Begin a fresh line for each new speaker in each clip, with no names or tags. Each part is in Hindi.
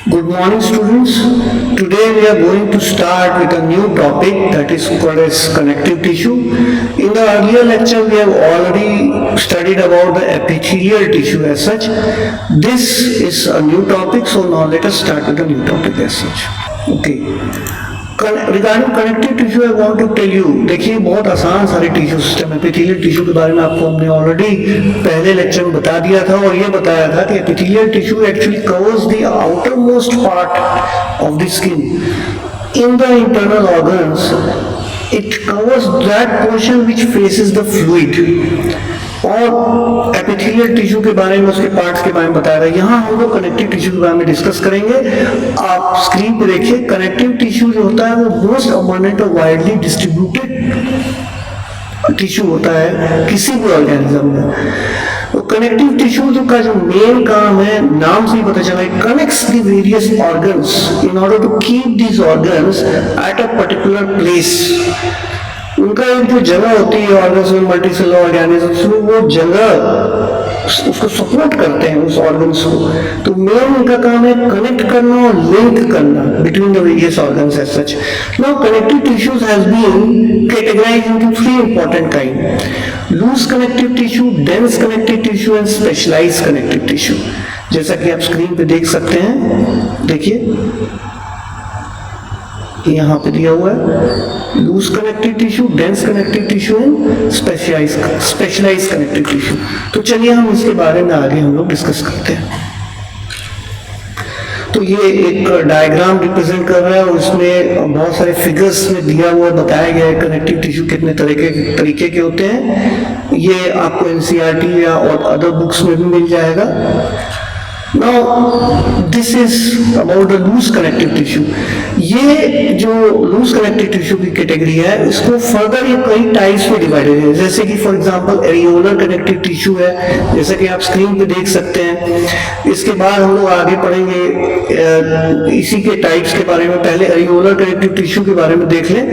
Good morning, students. Today we are going to start with a new topic that is called as connective tissue. In the earlier lecture, we have already studied about the epithelial tissue as such. This is a new topic, so now let us start with a new topic as such. Okay. Regarding connective tissue I want to tell you, देखिए बहुत आसान सारे टिश्यू सिस्टम है। एपिथेलियल टिश्यू के बारे में आपको हमने ऑलरेडी पहले लेक्चर में बता दिया था और ये बताया था कि epithelial tissue actually covers the outer most part of the skin in the internal organs. It covers that portion which faces the fluid. और एपिथेलियल टिश्यू के बारे में, उसके पार्ट्स के बारे में बताया था। यहाँ हम लोग कनेक्टिव टिश्यू के बारे में डिस्कस करेंगे। आप स्क्रीन पे देखिए, कनेक्टिव टिश्यू जो होता है वो मोस्ट अबंडेंट और वाइडली डिस्ट्रीब्यूटेड टिश्यू होता है किसी भी ऑर्गेनिज्म में। तो कनेक्टिव टिश्यू का जो मेन काम है, नाम से ही पता चला है, connects the various organs in order to keep these organs at a particular place. उनका एक जो जगह होती है ऑर्गन्स में, मल्टीसेलुलर ऑर्गेनिजम्स में, वो जगह उसको सपोर्ट करते हैं उस ऑर्गन्स को। तो मेन उनका काम है कनेक्ट करना और लिंक करना between the various organs as such. Now connective tissues has been categorised into three important kind: loose connective tissue, dense connective tissue and specialised connective tissue. जैसा कि आप स्क्रीन पे देख सकते हैं, देखिए यहाँ पे दिया हुआ है loose connective tissue, dense connective tissue and specialised connective tissue. तो चलिए हम इसके बारे में आगे हम लोग डिस्कस करते हैं। तो ये एक डायग्राम रिप्रेजेंट कर रहा है और इसमें बहुत सारे फिगर्स में दिया हुआ बताया गया है कनेक्टिव टिश्यू कितने तरीके के होते हैं। ये आपको एनसीईआरटी या और अदर बुक्स में भी मिल जाएगा। Now this is about the loose connective tissue. ये जो loose connective tissue की कैटेगरी है, इसको फर्दर ये कई टाइप्स में डिवाइडेड है। जैसे कि for example areolar connective tissue है, जैसा कि आप स्क्रीन पे देख सकते हैं। इसके बाद हम लोग आगे पढ़ेंगे इसी के टाइप्स के बारे में। पहले एरियोलर कनेक्टिव टिश्यू के बारे में देख लें।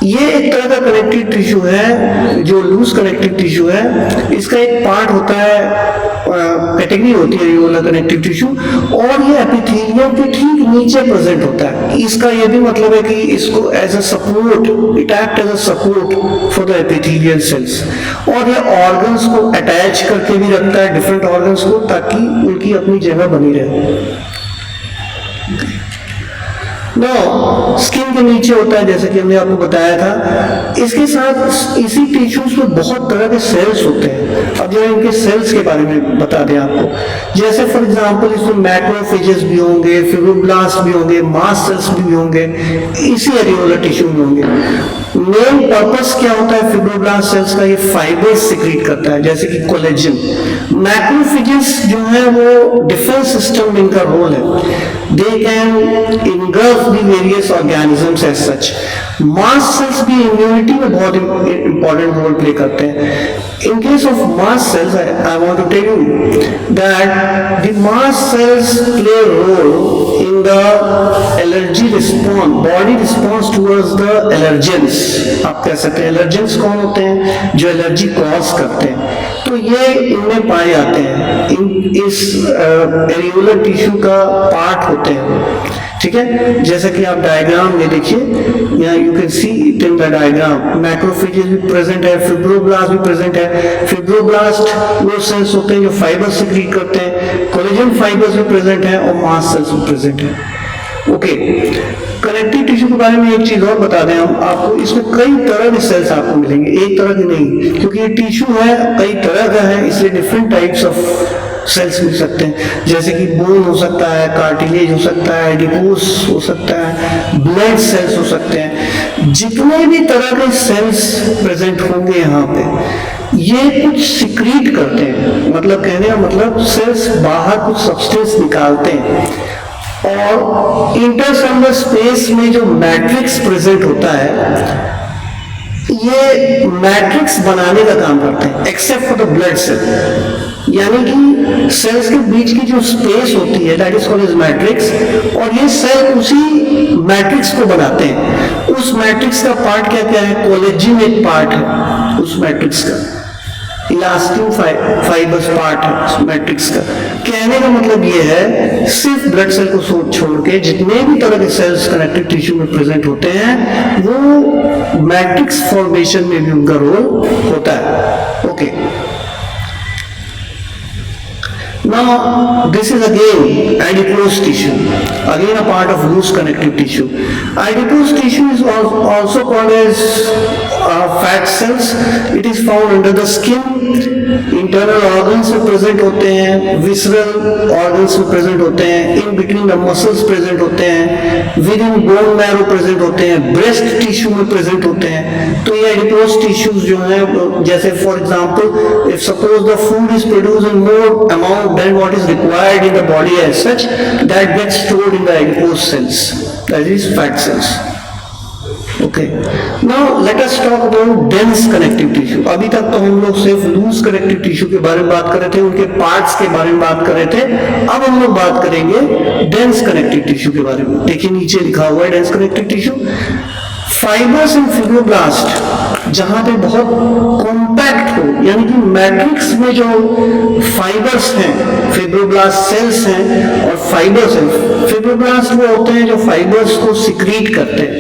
ये एक तरह का कनेक्टिव टिश्यू है जो लूज कनेक्टिव टिश्यू है। इसका एक पार्ट होता है, कैटेगरी होती है एरियोलर कनेक्टिव टिश्यू, और ये एपिथेलियम के ठीक नीचे प्रेजेंट होता है। इसका ये भी मतलब है कि इसको as a support, it act as a support for the epithelial cells, और ये ऑर्गन्स को अटैच करके भी रखता है डिफरेंट ऑर्गन्स को, ताकि उनकी अपनी जगह बनी रहे। स्किन के नीचे होता है, जैसे कि हमने आपको बताया था। इसके साथ इसी टिश्यूज में बहुत तरह के सेल्स होते हैं। अब जो इनके सेल्स के बारे में बता दें आपको, जैसे फॉर एग्जांपल इसमें मैक्रोफेजेस भी होंगे, फिब्रोब्लास्ट भी होंगे, मास्ट सेल्स भी होंगे, इसी एरियोलर टिश्यू में होंगे। मेन पर्पस क्या होता है फिब्रोब्लास्ट सेल्स का? ये फाइबर्स सिक्रीट करता है, जैसे कि कोलेजन। मैक्रोफेजेस जो है वो डिफेंस सिस्टम में इनका रोल है। They can engulf the various organisms as such. Mast cells भी इम्यूनिटी में बहुत इंपॉर्टेंट रोल प्ले करते हैं। In case of mast cells, I want to tell you that the mast cells play a role in the allergy response, body response towards the allergens. आप कह सकते हैं allergens कौन होते हैं? जो एलर्जी कॉज करते हैं, तो ये इनमें पाए जाते हैं, इस एरियोलर टिश्यू का पार्ट होते हैं। ठीक है, जैसा कि आप डायग्राम में देखिए, यहाँ you can see it in the diagram. Macrophages भी प्रेजेंट है, फिब्रोब्लास्ट भी प्रेजेंट है। फिब्रोब्लास्ट वो सेल्स होते हैं जो फाइबर सिक्रीट करते हैं, कोलेजन फाइबर्स भी प्रेजेंट है, और मास्ट सेल्स भी प्रेजेंट है। ओके, कनेक्टिव टिश्यू के बारे में एक चीज और बता दें हम आपको, इसमें कई तरह के सेल्स आपको मिलेंगे, एक तरह के नहीं, क्योंकि ये टिश्यू है कई तरह का है, इसलिए डिफरेंट टाइप्स ऑफ सेल्स मिल सकते हैं। जैसे कि बोन हो सकता है, कार्टिलेज हो सकता है, एडिपोस हो सकता है, ब्लड सेल्स हो सकते हैं। जितने भी तरह के सेल्स प्रेजेंट होंगे यहाँ पे, ये कुछ सिक्रीट करते हैं, मतलब कहने का मतलब सेल्स बाहर कुछ सब्सटेंस निकालते हैं, और इंटरसेलुलर स्पेस में जो मैट्रिक्स प्रेजेंट होता है, ये मैट्रिक्स बनाने का काम करते हैं, except for the blood cell. यानी कि सेल्स के बीच की जो स्पेस होती है, that is called as matrix, और ये सेल उसी मैट्रिक्स को बनाते हैं। उस मैट्रिक्स का पार्ट क्या क्या है? कोलेजिन एक पार्ट है उस मैट्रिक्स का। इलास्टिन फाइबर्स पार्ट है मैट्रिक्स का। कहने का मतलब ये है सिर्फ ब्लड सेल को छोड़ के जितने भी तरह के सेल्स कनेक्टिव टिश्यू में प्रेजेंट होते हैं वो मैट्रिक्स फॉर्मेशन में भी उनका रोल होता है। Okay, now this is again adipose tissue, again a part of loose connective tissue. Adipose tissue is also called as fat cells. It is found under the skin. Internal organs में प्रेजेंट होते हैं, विसरल ऑर्गन्स में प्रेजेंट होते हैं, in between the muscles present होते हैं, with in bone marrow present होते हैं, ब्रेस्ट टिश्यू में प्रेजेंट होते हैं। तो ये एडिपोज टिश्यूज जो है, जैसे for example if suppose the food is produced in more amount than what is required in the body as such, that gets stored in the adipose cells, that is fat cells. Okay. Now let us talk about dense connective tissue. अभी तक तो हम लोग सिर्फ लूज कनेक्टिव टिश्यू के बारे में बात कर रहे थे, उनके पार्ट्स के बारे में बात कर रहे थे। अब हम लोग बात करेंगे डेंस कनेक्टिव टिश्यू के बारे में। देखिए नीचे लिखा हुआ है dense connective tissue, fibres and fibroblast, जहां पे बहुत कॉम्पैक्ट हो, यानी कि मैट्रिक्स में जो फाइबर्स हैं, फिब्रोब्लास्ट सेल्स हैं और फाइबर्स हैं। फिब्रोब्लास्ट वो होते हैं जो फाइबर्स को सिक्रीट करते हैं,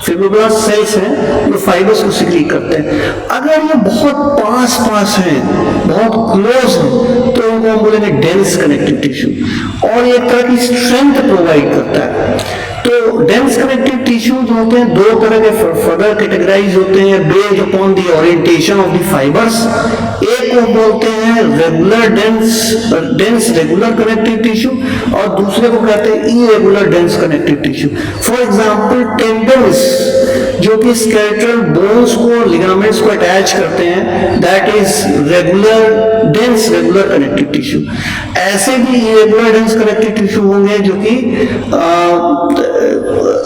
फिब्रोब्लास्ट सेल्स हैं जो फाइबर्स को सिक्रीट करते हैं। अगर ये बहुत पास हैं, बहुत क्लोज हैं, तो इनको हम बोलेंगे डेंस कनेक्टिव टिश्यू, और एक तरह की स्ट्रेंथ प्रोवाइड करता है। तो डेंस कनेक्टिव टिश्यू जो होते हैं दो तरह के फर्दर कैटेगराइज होते हैं based upon the orientation of the fibres. एक को बोलते हैं regular dense regular connective tissue, और दूसरे को कहते हैं irregular dense connective tissue. For example tendons, जो कि स्केलेटल बोन्स को, लिगामेंट्स को अटैच करते हैं, that is regular dense regular connective tissue. ऐसे भी इरेगुलर डेंस कनेक्टिव टिश्यू होंगे जो कि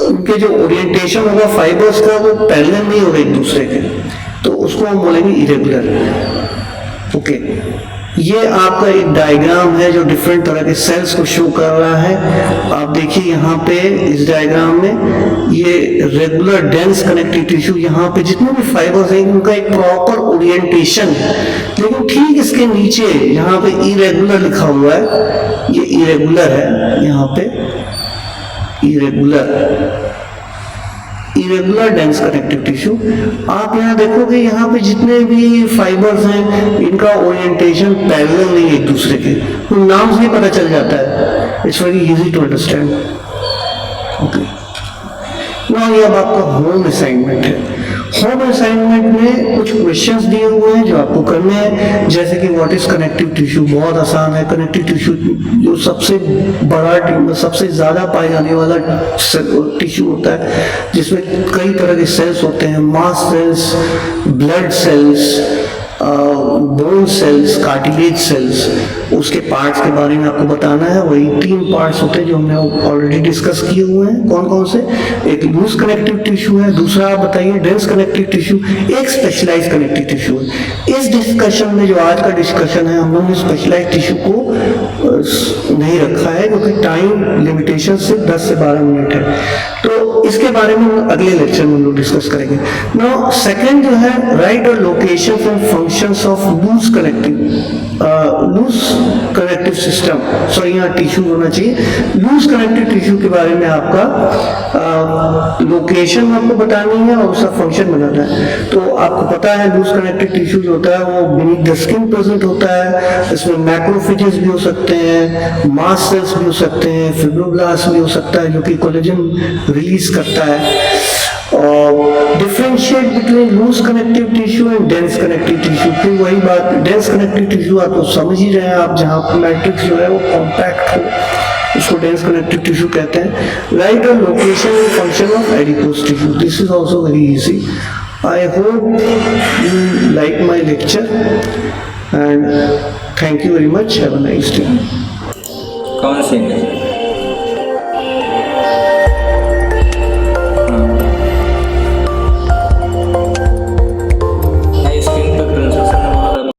उनके जो ओरिएंटेशन होगा फाइबर्स का वो पैरेलल नहीं होगा एक दूसरे के, तो उसको हम बोलेंगे इरेगुलर। ओके, ये आपका एक डायग्राम है जो डिफरेंट तरह के सेल्स को शो कर रहा है। आप देखिए यहाँ पे इस डायग्राम में ये रेगुलर डेंस कनेक्टिव टिश्यू, यहाँ पे जितने भी फाइबर्स हैं उनका एक प्रॉपर ओरिएंटेशन है, लेकिन ठीक इसके नीचे यहाँ पे इरेगुलर लिखा हुआ है, ये इरेगुलर है, यहाँ पे इरेगुलर डेंस कनेक्टिव टिश्यू। आप यहाँ देखोगे यहाँ पे जितने भी फाइबर्स हैं इनका ओरिएंटेशन पैरेलल नहीं है एक दूसरे के, तो नाम से ही पता चल जाता है। It's very easy to understand. Okay, now ये अब आपका होम असाइनमेंट है। होम असाइनमेंट में कुछ क्वेश्चंस दिए हुए हैं जो आपको करने हैं, जैसे कि व्हाट इज कनेक्टिव टिश्यू। बहुत आसान है। कनेक्टिव टिश्यू जो सबसे बड़ा, सबसे ज्यादा पाए जाने वाला टिश्यू होता है, जिसमें कई तरह के सेल्स होते हैं, mast cells, blood cells, bone cells, cartilage cells. उसके पार्ट्स के बारे में आपको बताना है। वही 3 पार्ट्स होते हैं जो हमने ऑलरेडी डिस्कस किए हुए हैं। कौन कौन से? एक लूज कनेक्टिव टिश्यू है, दूसरा आप बताइए डेंस कनेक्टिव टिश्यू, एक स्पेशलाइज कनेक्टिव टिश्यू है। इस डिस्कशन में, जो आज का डिस्कशन है, हम लोगों ने स्पेशलाइज टिश्यू को नहीं रखा है क्योंकि टाइम लिमिटेशन सिर्फ 10 से 12 मिनट है, तो इसके बारे में अगले लेक्चर में हम लोग डिस्कस करेंगे। नाउ सेकंड जो है, राइट और location and functions of loose connective system, sorry यहाँ टिश्यू होना चाहिए। लूज कनेक्टिव टिश्यू के बारे में आपका लोकेशन आपको बतानी है और उसका फंक्शन बनाना है। तो आपको पता है लूज कनेक्टिव टिश्यू जो होता है वो बीनीथ द स्किन प्रेजेंट होता है। इसमें मैक्रोफेजेस भी हो सकते हैं, मास्ट सेल्स भी हो सकते हैं, फिब्रोब्लास्ट भी हो सकता है जो कि कोलेजन रिलीज करता है। और differentiate between loose connective tissue and dense connective tissue. फिर वही बात, डेंस कनेक्टिव टिश्यू आप तो समझ ही रहे हैं आप, जहाँ मैट्रिक्स जो है वो कॉम्पैक्ट हो, उसको डेंस कनेक्टिव टिश्यू कहते हैं। राइट और location and function of adipose tissue, this is also very easy. I hope you like my lecture and thank you very much. Have a nice day.
कौन सी?